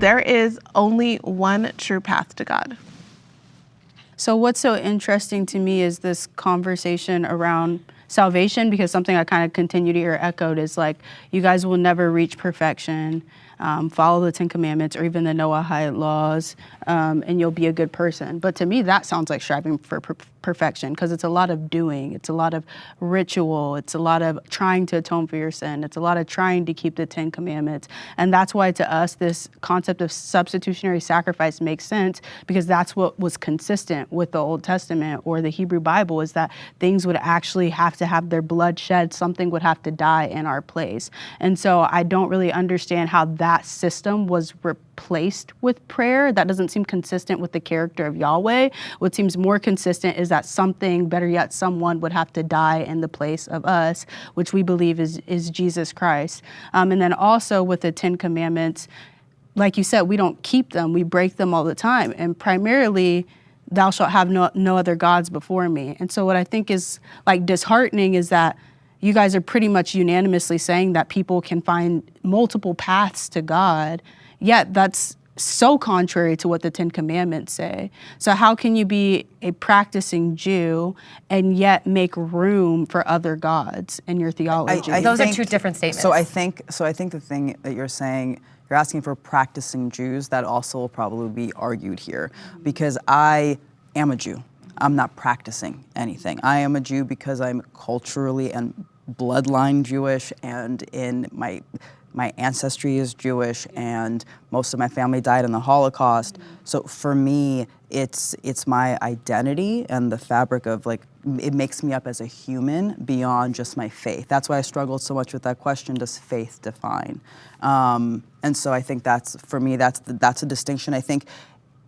there is only one true path to God. So what's so interesting to me is this conversation around salvation, because something I kind of continue to hear echoed is like, you guys will never reach perfection. Follow the 10 Commandments or even the Noahide laws, and you'll be a good person. But to me, that sounds like striving for perfection, because it's a lot of doing. It's a lot of ritual. It's a lot of trying to atone for your sin. It's a lot of trying to keep the 10 Commandments. And that's why to us, this concept of substitutionary sacrifice makes sense, because that's what was consistent with the Old Testament or the Hebrew Bible, is that things would actually have to have their blood shed. Something would have to die in our place. And so I don't really understand how that system was replaced with prayer. That doesn't seem consistent with the character of Yahweh. What seems more consistent is that something, better yet, someone would have to die in the place of us, which we believe is Jesus Christ. And then also with the 10 Commandments, like you said, we don't keep them, we break them all the time. And primarily, thou shalt have no other gods before me. And so what I think is like disheartening is that you guys are pretty much unanimously saying that people can find multiple paths to God, yet that's so contrary to what the 10 Commandments say. So how can you be a practicing Jew and yet make room for other gods in your theology? Those are two different statements. So I think the thing that you're saying, you're asking for practicing Jews, that also will probably be argued here, because I am a Jew. I'm not practicing anything. I am a Jew because I'm culturally and bloodline Jewish, and in my ancestry is Jewish, and most of my family died in the Holocaust. So for me, it's my identity and the fabric of like, it makes me up as a human beyond just my faith. That's why I struggled so much with that question, does faith define? And so I think that's, for me, that's a distinction. I think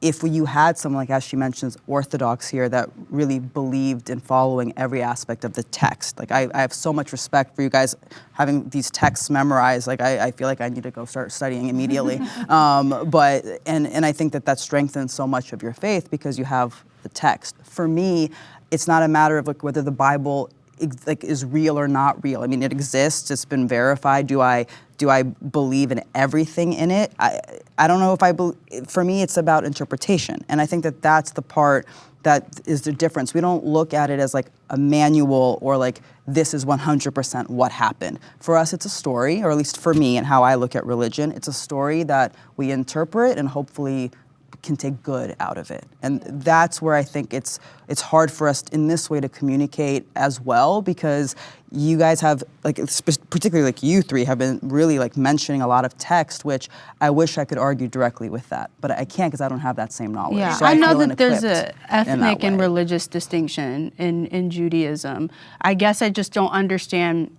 if you had someone like, as she mentions, Orthodox here that really believed in following every aspect of the text. Like I have so much respect for you guys having these texts memorized. Like I feel like I need to go start studying immediately. But I think that strengthens so much of your faith because you have the text. For me, it's not a matter of like whether the Bible is real or not real. I mean, it exists. It's been verified. Do I believe in everything in it? I don't know if I believe. For me, it's about interpretation, and I think that's the part that is the difference. We don't look at it as like a manual or like this is 100% what happened. For us, it's a story, or at least for me and how I look at religion, it's a story that we interpret and hopefully can take good out of it. And that's where I think it's hard for us in this way to communicate as well, because you guys have, like, particularly like you three have been really like mentioning a lot of text, which I wish I could argue directly with that, but I can't because I don't have that same knowledge. Yeah, so I know feel that there's inequipped an ethnic and religious distinction in Judaism. I guess I just don't understand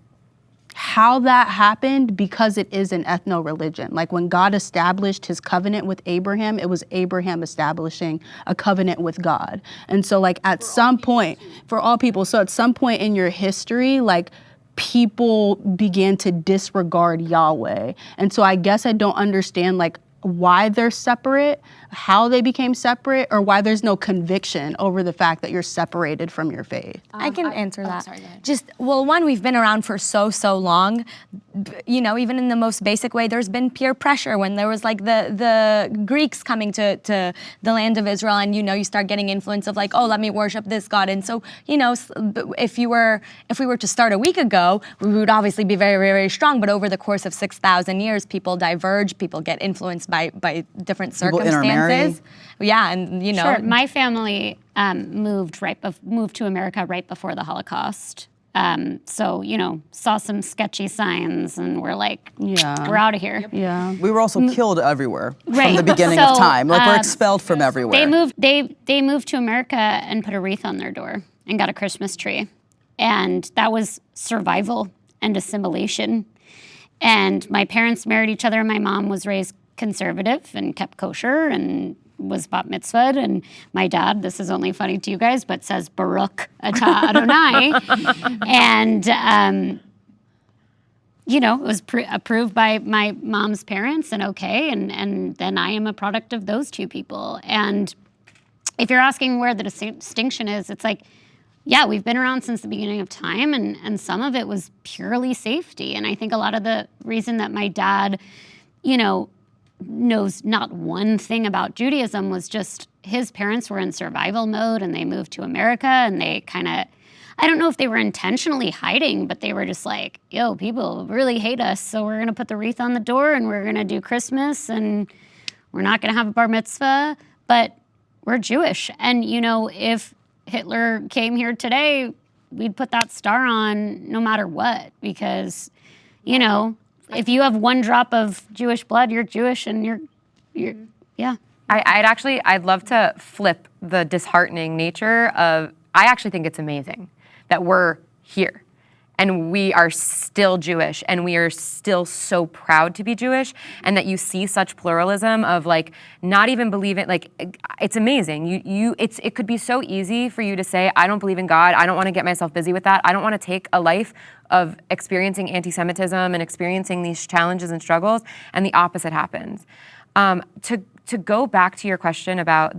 how that happened, because it is an ethno-religion. Like when God established his covenant with Abraham, it was Abraham establishing a covenant with God. And so like at some point, for all people, so at some point in your history, like people began to disregard Yahweh. And so I guess I don't understand like why they're separate, how they became separate, or why there's no conviction over the fact that you're separated from your faith. I can answer that. Sorry, go ahead. Just, well, one, we've been around for so long. You know, even in the most basic way, there's been peer pressure when there was like the Greeks coming to the land of Israel, and you start getting influence of like, oh, let me worship this God. And so, if we were to start a week ago, we would obviously be very, very, very strong. But over the course of 6,000 years, people diverge, people get influenced by different circumstances. Yeah, and Sure. My family moved to America right before the Holocaust. So, saw some sketchy signs and we're like, we're out of here. Yeah. We were also killed everywhere Right. from the beginning of time. Like we're expelled from everywhere. They moved to America and put a wreath on their door and got a Christmas tree. And that was survival and assimilation. And my parents married each other. My mom was raised conservative and kept kosher and was bat mitzvahed, and my dad, this is only funny to you guys, but says Baruch Atah Adonai. And, it was approved by my mom's parents and okay, and then I am a product of those two people. And if you're asking where the distinction is, it's like, yeah, we've been around since the beginning of time, and some of it was purely safety. And I think a lot of the reason that my dad, knows not one thing about Judaism was just his parents were in survival mode and they moved to America and they kind of, I don't know if they were intentionally hiding, but they were just like, yo, people really hate us, so we're going to put the wreath on the door and we're going to do Christmas and we're not going to have a bar mitzvah, but we're Jewish. And, you know, if Hitler came here today, we'd put that star on no matter what, because, you know, if you have one drop of Jewish blood, you're Jewish and you're yeah. I'd love to flip the disheartening nature of, I actually think it's amazing that we're here and we are still Jewish and we are still so proud to be Jewish, and that you see such pluralism of like not even believing, like it's amazing. It could be so easy for you to say, I don't believe in God, I don't want to get myself busy with that, I don't want to take a life of experiencing anti-Semitism and experiencing these challenges and struggles, and the opposite happens. To go back to your question about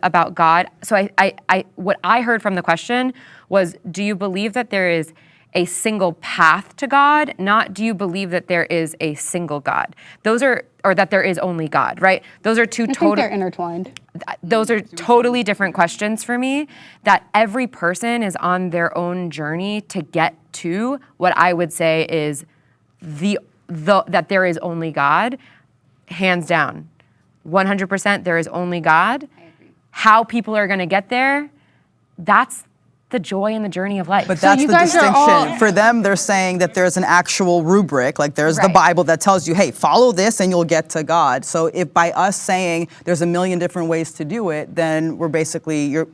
about God, so what I heard from the question was, do you believe that there is a single path to God? Not, do you believe that there is a single God? Those are, or that there is only God, right? Those are two I think total. they're intertwined. Those are totally different questions for me, that every person is on their own journey to get to what I would say is that there is only God, hands down. 100% there is only God. How people are gonna get there, that's the joy and the journey of life. But that's you the guys are distinction. all- For them, they're saying that there's an actual rubric, like there's the Right. Bible that tells you, hey, follow this and you'll get to God. So if by us saying there's a million different ways to do it, then we're basically, your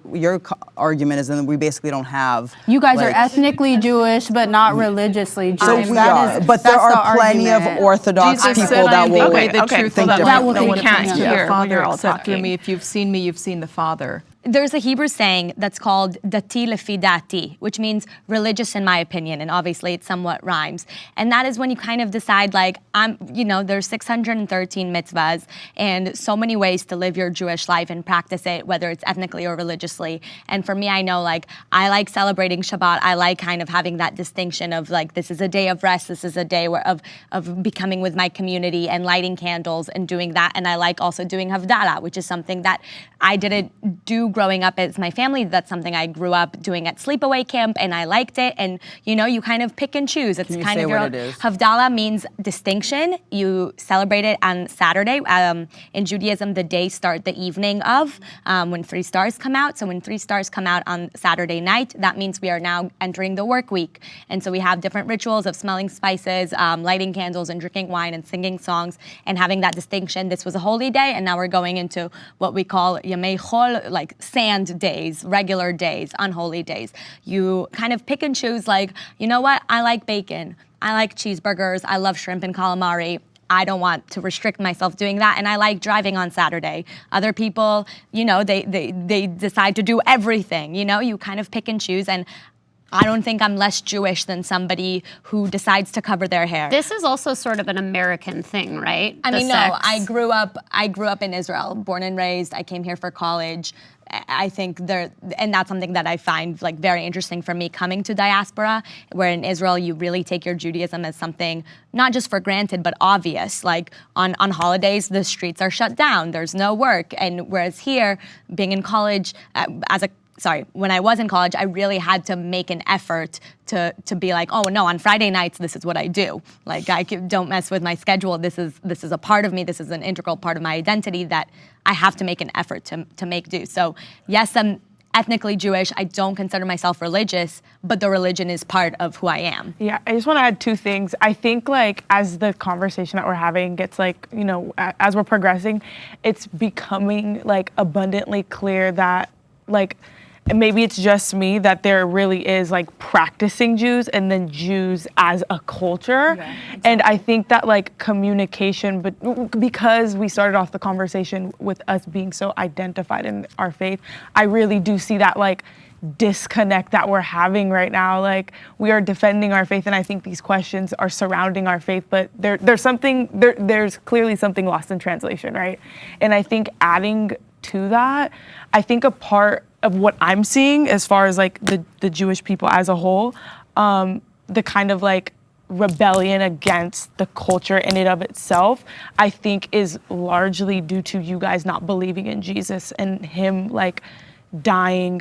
argument is that we basically don't have. You guys are like- ethnically Jewish, but not religiously Jewish. So we That are, is- but there that's the are plenty of argument. Orthodox Jesus people said, I that am will the way, the Okay, truth, so and that the will life. No take one it can't from hear you. the Father all except through talking. me. If you've seen me, you've seen the Father. There's a Hebrew saying that's called dati lefi dati, which means religious in my opinion, and obviously it somewhat rhymes. And that is when you kind of decide, like, there's 613 mitzvahs and so many ways to live your Jewish life and practice it, whether it's ethnically or religiously. And for me, I know, like, I like celebrating Shabbat. I like kind of having that distinction of, like, this is a day of rest, this is a day of becoming with my community and lighting candles and doing that. And I like also doing Havdalah, which is something that I didn't do growing up as my family. That's something I grew up doing at sleepaway camp, and I liked it. And you kind of pick and choose. It's Can you kind say of your what own. it is? Havdalah means distinction. You celebrate it on Saturday. In Judaism, the day start the evening of when 3 stars come out. So when 3 stars come out on Saturday night, that means we are now entering the work week. And so we have different rituals of smelling spices, lighting candles, and drinking wine and singing songs and having that distinction. This was a holy day, and now we're going into what we call Yamei Chol, like sand days, regular days, unholy days. You kind of pick and choose, like, you know what? I like bacon. I like cheeseburgers. I love shrimp and calamari. I don't want to restrict myself doing that, and I like driving on Saturday. Other people, they decide to do everything. You kind of pick and choose, and I don't think I'm less Jewish than somebody who decides to cover their hair. This is also sort of an American thing, right? I The mean, no, sex. I grew up in Israel, born and raised. I came here for college. I think and that's something that I find like very interesting for me coming to diaspora, where in Israel you really take your Judaism as something not just for granted, but obvious. Like on holidays, the streets are shut down. There's no work. And whereas here, being in college, when I was in college, I really had to make an effort to be like, oh no, on Friday nights, this is what I do. Like don't mess with my schedule. This is a part of me. This is an integral part of my identity that I have to make an effort to make do. So yes, I'm ethnically Jewish. I don't consider myself religious, but the religion is part of who I am. Yeah, I just want to add 2 things. I think like as the conversation that we're having gets like, as we're progressing, it's becoming like abundantly clear that like, and maybe it's just me, that there really is like practicing Jews and then Jews as a culture. Yeah, exactly. And I think that like communication, but because we started off the conversation with us being so identified in our faith, I really do see that like disconnect that we're having right now. Like we are defending our faith, and I think these questions are surrounding our faith, but there's clearly something lost in translation, right? And I think adding to that, I think a part of what I'm seeing as far as like the Jewish people as a whole, the kind of like rebellion against the culture in and of itself, I think is largely due to you guys not believing in Jesus and him like dying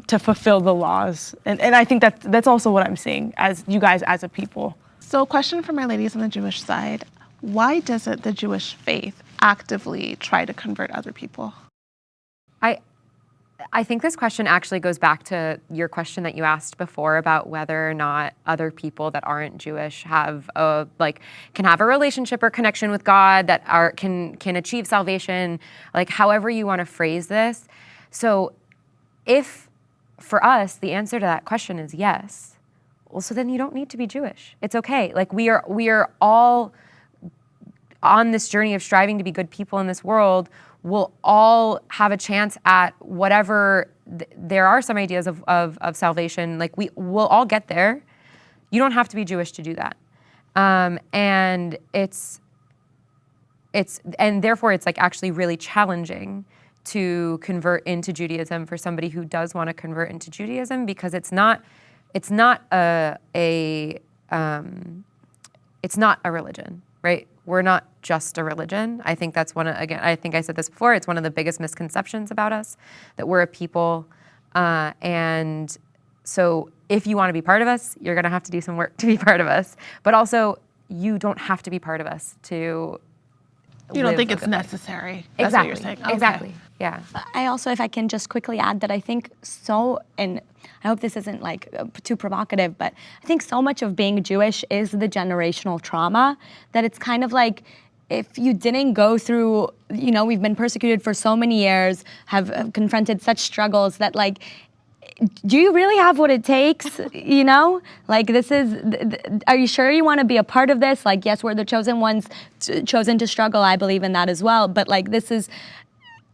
to fulfill the laws. And I think that's also what I'm seeing as you guys as a people. So, question for my ladies on the Jewish side. Why doesn't the Jewish faith actively try to convert other people? I think this question actually goes back to your question that you asked before about whether or not other people that aren't Jewish have can have a relationship or connection with God, that can achieve salvation, like however you want to phrase this. So if for us the answer to that question is yes, well, so then you don't need to be Jewish. It's okay. Like we are all on this journey of striving to be good people in this world. We'll all have a chance at whatever. There are some ideas of salvation. Like we'll all get there. You don't have to be Jewish to do that. And therefore it's like actually really challenging to convert into Judaism for somebody who does want to convert into Judaism, because it's not a religion, right? We're not just a religion. I think that's I think I said this before, it's one of the biggest misconceptions about us, that we're a people. And so if you want to be part of us, you're going to have to do some work to be part of us. But also, you don't have to be part of us to You don't live think a it's good life. necessary? Exactly. That's what you're saying. Okay. Exactly. Yeah. I also, if I can just quickly add that I think and I hope this isn't like too provocative, but I think so much of being Jewish is the generational trauma, that it's kind of like, if you didn't go through, we've been persecuted for so many years, have confronted such struggles, that like, do you really have what it takes? Like are you sure you want to be a part of this? Like, yes, we're the chosen ones, chosen to struggle. I believe in that as well. But like, this is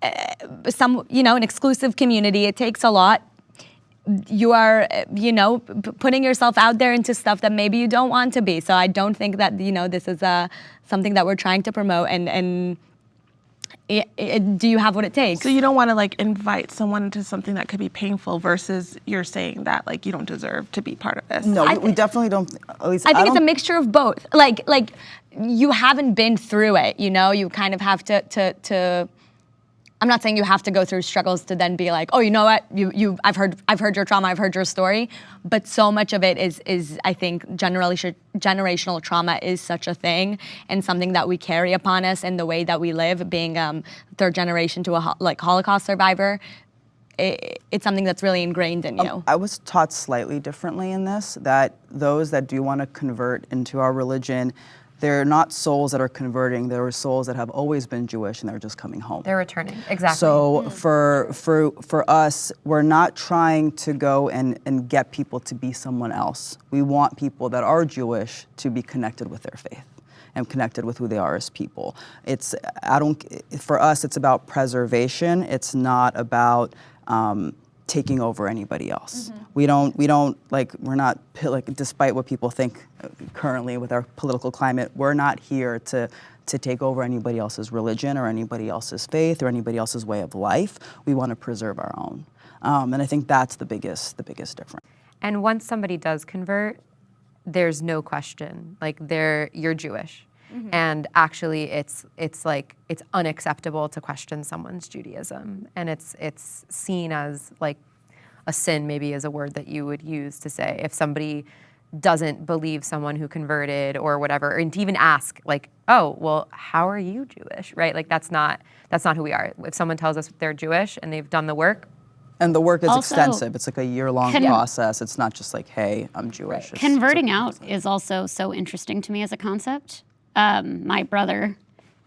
an exclusive community. It takes a lot. You are, putting yourself out there into stuff that maybe you don't want to be. So I don't think that, this is something that we're trying to promote. And do you have what it takes? So you don't want to like invite someone into something that could be painful, versus you're saying that like you don't deserve to be part of this. No, we definitely don't. At least I think it's a mixture of both. Like you haven't been through it, you kind of have to I'm not saying you have to go through struggles to then be like, oh, you know what? I've heard your trauma, I've heard your story. But so much of it is I think generational trauma is such a thing, and something that we carry upon us in the way that we live, being third generation to a Holocaust survivor. It's something that's really ingrained in you. I was taught slightly differently in this, that those that do want to convert into our religion, they're not souls that are converting. They're souls that have always been Jewish and they're just coming home. They're returning. Exactly. So for us, we're not trying to go and get people to be someone else. We want people that are Jewish to be connected with their faith and connected with who they are as people. For us, it's about preservation. It's not about taking over anybody else. Mm-hmm. We're not, despite what people think currently with our political climate, we're not here to take over anybody else's religion or anybody else's faith or anybody else's way of life. We want to preserve our own. And I think that's the biggest difference. And once somebody does convert, there's no question, you're Jewish. Mm-hmm. And actually it's unacceptable to question someone's Judaism. And it's seen as like a sin, maybe is a word that you would use to say if somebody doesn't believe someone who converted or whatever, and to even ask like, oh, well, how are you Jewish, right? Like that's not who we are. If someone tells us they're Jewish and they've done the work. And the work is Also, extensive. It's like a year-long process. It's not just like, hey, I'm Jewish. Right. Converting out is also so interesting to me as a concept. My brother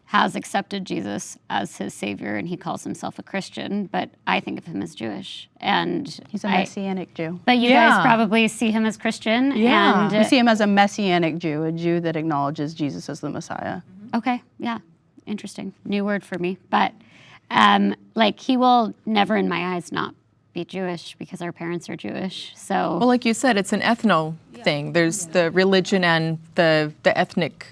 has accepted Jesus as his savior, and he calls himself a Christian, but I think of him as Jewish. And he's a Messianic Jew. But you guys probably see him as Christian. Yeah. And we see him as a Messianic Jew, a Jew that acknowledges Jesus as the Messiah. Okay, yeah, interesting. New word for me. But he will never in my eyes not be Jewish because our parents are Jewish. So Well, like you said, it's an ethno thing. There's the religion and the ethnic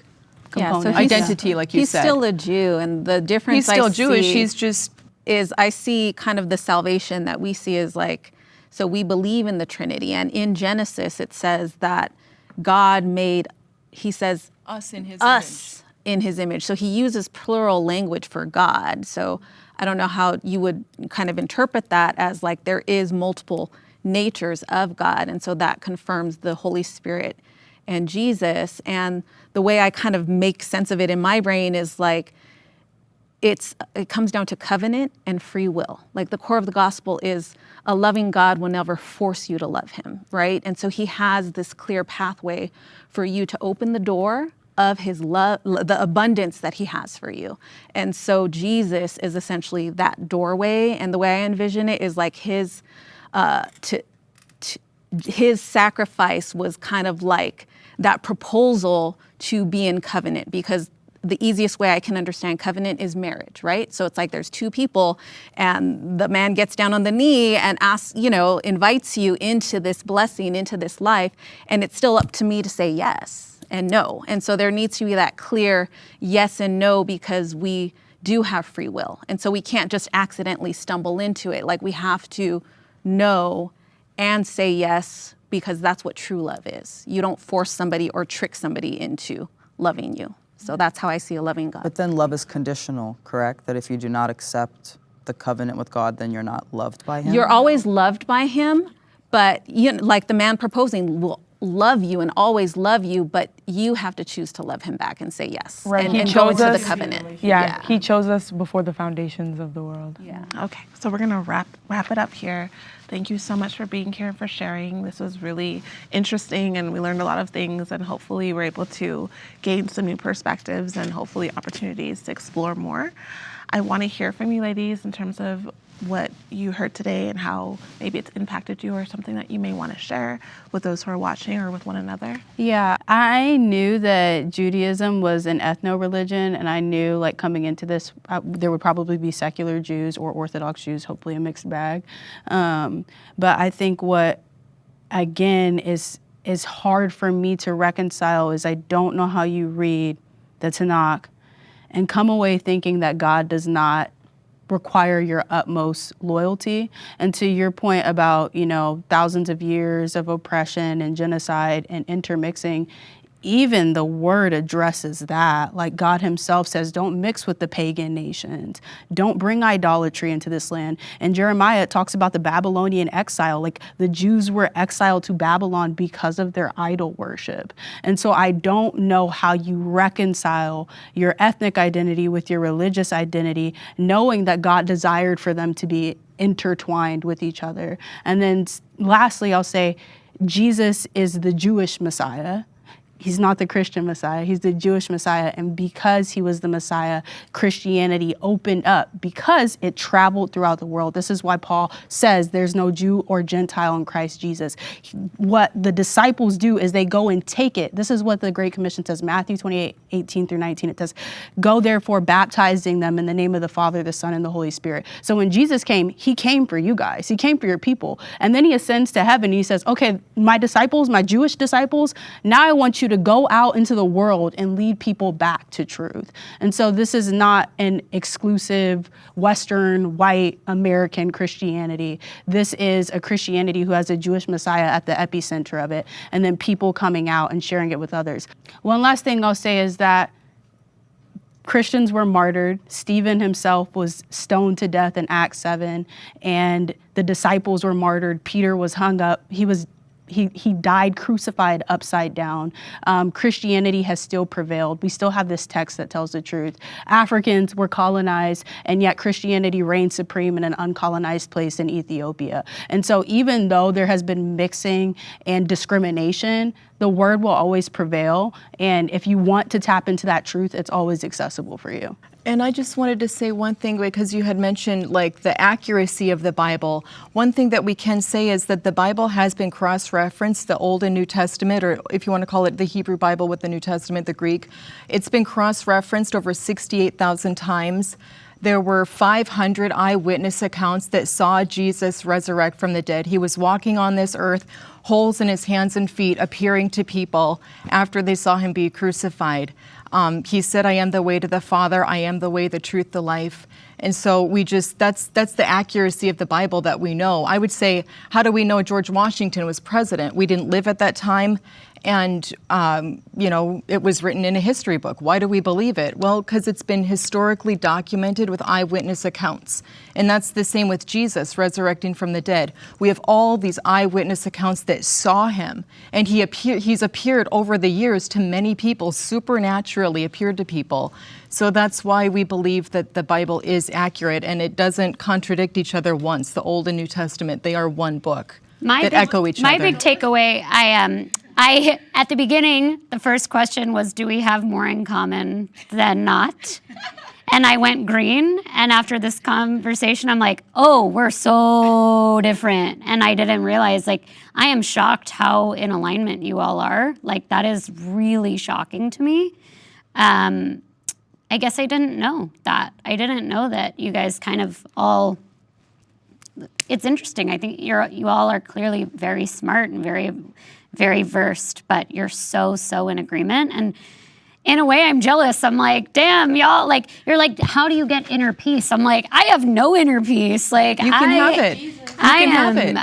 component. Identity, like you he's said. still a Jew, and the difference He's still I Jewish. see He's just is I see kind of the salvation that we see as so we believe in the Trinity, and in Genesis it says that God made he says Us in his us in his image. So he uses plural language for God. So I don't know how you would kind of interpret that as like there is multiple natures of God. And so that confirms the Holy Spirit and Jesus. And the way I kind of make sense of it in my brain is like, it comes down to covenant and free will. Like the core of the gospel is a loving God will never force you to love him, right? And so he has this clear pathway for you to open the door of his love, the abundance that he has for you. And so Jesus is essentially that doorway. And the way I envision it is like his sacrifice was kind of like that proposal to be in covenant, because the easiest way I can understand covenant is marriage, right? So it's like there's two people and the man gets down on the knee and asks, invites you into this blessing, into this life. And it's still up to me to say yes and no. And so there needs to be that clear yes and no, because we do have free will. And so we can't just accidentally stumble into it. Like we have to know and say yes, because that's what true love is. You don't force somebody or trick somebody into loving you. So that's how I see a loving God. But then love is conditional, correct? That if you do not accept the covenant with God, then you're not loved by him? You're always loved by him, but like the man proposing will love you and always love you, but you have to choose to love him back and say yes. Right. And, He and go chose into us. the covenant. Yeah, he chose us before the foundations of the world. Yeah. Okay, so we're gonna wrap it up here. Thank you so much for being here and for sharing. This was really interesting, and we learned a lot of things, and hopefully we're able to gain some new perspectives and hopefully opportunities to explore more. I want to hear from you ladies in terms of what you heard today and how maybe it's impacted you, or something that you may want to share with those who are watching or with one another. Yeah, I knew that Judaism was an ethno-religion, and I knew like coming into this, there would probably be secular Jews or Orthodox Jews, hopefully a mixed bag. But I think what, again, is hard for me to reconcile is I don't know how you read the Tanakh and come away thinking that God does not require your utmost loyalty. And to your point about, thousands of years of oppression and genocide and intermixing, even the word addresses that. Like God himself says, don't mix with the pagan nations. Don't bring idolatry into this land. And Jeremiah talks about the Babylonian exile. Like the Jews were exiled to Babylon because of their idol worship. And so I don't know how you reconcile your ethnic identity with your religious identity, knowing that God desired for them to be intertwined with each other. And then lastly, I'll say Jesus is the Jewish Messiah. He's not the Christian Messiah. He's the Jewish Messiah. And because he was the Messiah, Christianity opened up because it traveled throughout the world. This is why Paul says there's no Jew or Gentile in Christ Jesus. What the disciples do is they go and take it. This is what the Great Commission says, Matthew 28:18-19. It says, go therefore baptizing them in the name of the Father, the Son, and the Holy Spirit. So when Jesus came, he came for you guys. He came for your people. And then he ascends to heaven and he says, okay, my disciples, my Jewish disciples, now I want you to go out into the world and lead people back to truth. And so this is not an exclusive Western, white, American Christianity. This is a Christianity who has a Jewish Messiah at the epicenter of it, and then people coming out and sharing it with others. One last thing I'll say is that Christians were martyred. Stephen himself was stoned to death in Acts 7, and the disciples were martyred. Peter was hung up. He died crucified upside down. Christianity has still prevailed. We still have this text that tells the truth. Africans were colonized, and yet Christianity reigned supreme in an uncolonized place in Ethiopia. And so even though there has been mixing and discrimination, the word will always prevail. And if you want to tap into that truth, it's always accessible for you. And I just wanted to say one thing, because you had mentioned like the accuracy of the Bible. One thing that we can say is that the Bible has been cross-referenced, the Old and New Testament, or if you want to call it the Hebrew Bible with the New Testament, the Greek. It's been cross-referenced over 68,000 times. There were 500 eyewitness accounts that saw Jesus resurrect from the dead. He was walking on this earth, holes in his hands and feet, appearing to people after they saw him be crucified. He said, I am the way to the Father. I am the way, the truth, the life. And so that's the accuracy of the Bible that we know. I would say, how do we know George Washington was president? We didn't live at that time. And, it was written in a history book. Why do we believe it? Well, because it's been historically documented with eyewitness accounts. And that's the same with Jesus resurrecting from the dead. We have all these eyewitness accounts that saw him. And he's appeared over the years to many people, supernaturally appeared to people. So that's why we believe that the Bible is accurate, and it doesn't contradict each other once. The Old and New Testament, they are one book that echo each other. My big takeaway, I at the beginning, the first question was, do we have more in common than not? And I went green, and after this conversation, I'm like, oh, we're so different. And I didn't realize, I am shocked how in alignment you all are. That is really shocking to me. I guess I didn't know that. I didn't know that you guys kind of all, it's interesting. I think you all are clearly very smart and very, very versed, but you're so in agreement. And in a way, I'm jealous. I'm like, damn, y'all, you're like, how do you get inner peace? I'm like, I have no inner peace. You can have it. You can have it.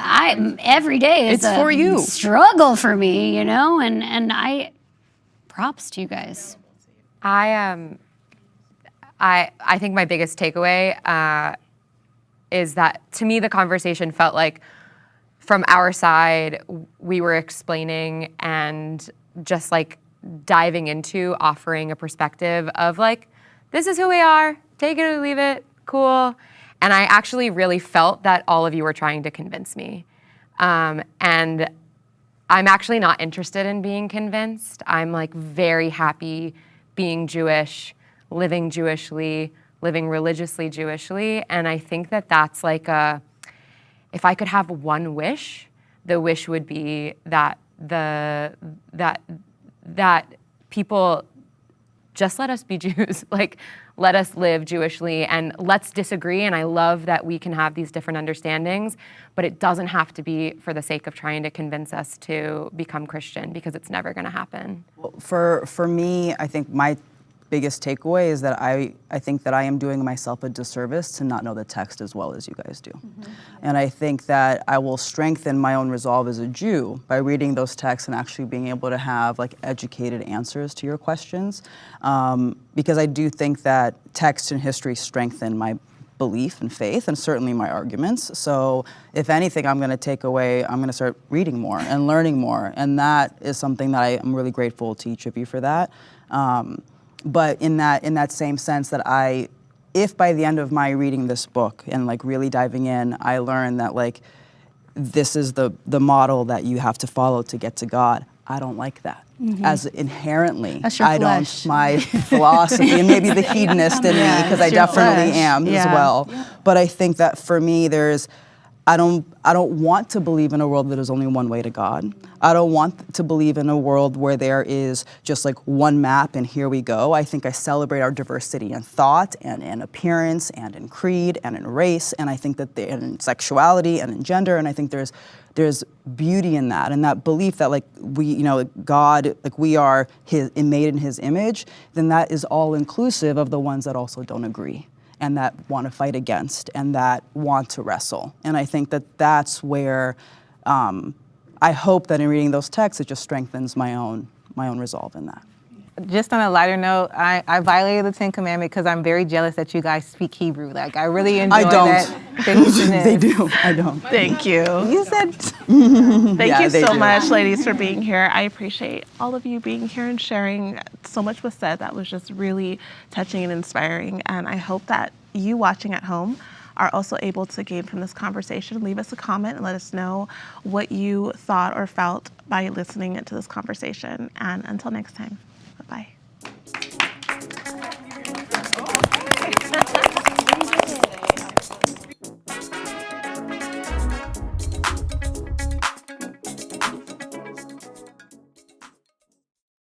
Every day is it's for you. Struggle for me, and I, props to you guys. I think my biggest takeaway is that, to me, the conversation felt like from our side, we were explaining and just diving into offering a perspective of this is who we are, take it or leave it, cool. And I actually really felt that all of you were trying to convince me. And I'm actually not interested in being convinced. I'm very happy being Jewish, living Jewishly, living religiously Jewishly. And I think that that's if I could have one wish, the wish would be that that people just let us be Jews, let us live Jewishly, and let's disagree. And I love that we can have these different understandings, but it doesn't have to be for the sake of trying to convince us to become Christian, because it's never going to happen. For me, I think my biggest takeaway is that I think that I am doing myself a disservice to not know the text as well as you guys do. Mm-hmm. And I think that I will strengthen my own resolve as a Jew by reading those texts and actually being able to have educated answers to your questions. Because I do think that text and history strengthen my belief and faith, and certainly my arguments. So if anything, I'm going to take away, I'm going to start reading more and learning more. And that is something that I am really grateful to each of you for that. But in that same sense that if by the end of my reading this book and really diving in, I learn that this is the model that you have to follow to get to God, I don't like that. Mm-hmm. As inherently, I don't, my philosophy, and maybe the hedonist in me, because I definitely am as well. Yeah. But I think that for me, I don't want to believe in a world that is only one way to God. I don't want to believe in a world where there is just one map and here we go. I think I celebrate our diversity in thought and in appearance and in creed and in race, and I think that in sexuality and in gender, and I think there's beauty in that, and that belief that we, God, we are made in His image. Then that is all inclusive of the ones that also don't agree, and that want to fight against, and that want to wrestle. And I think that that's where I hope that in reading those texts, it just strengthens my own resolve in that. Just on a lighter note, I violated the 10 Commandments because I'm very jealous that you guys speak Hebrew. I really enjoy that. They do. I don't. Thank you. You said. Thank you so much, ladies, for being here. I appreciate all of you being here and sharing. So much was said that was just really touching and inspiring. And I hope that you watching at home are also able to gain from this conversation. Leave us a comment and let us know what you thought or felt by listening to this conversation. And until next time, bye-bye.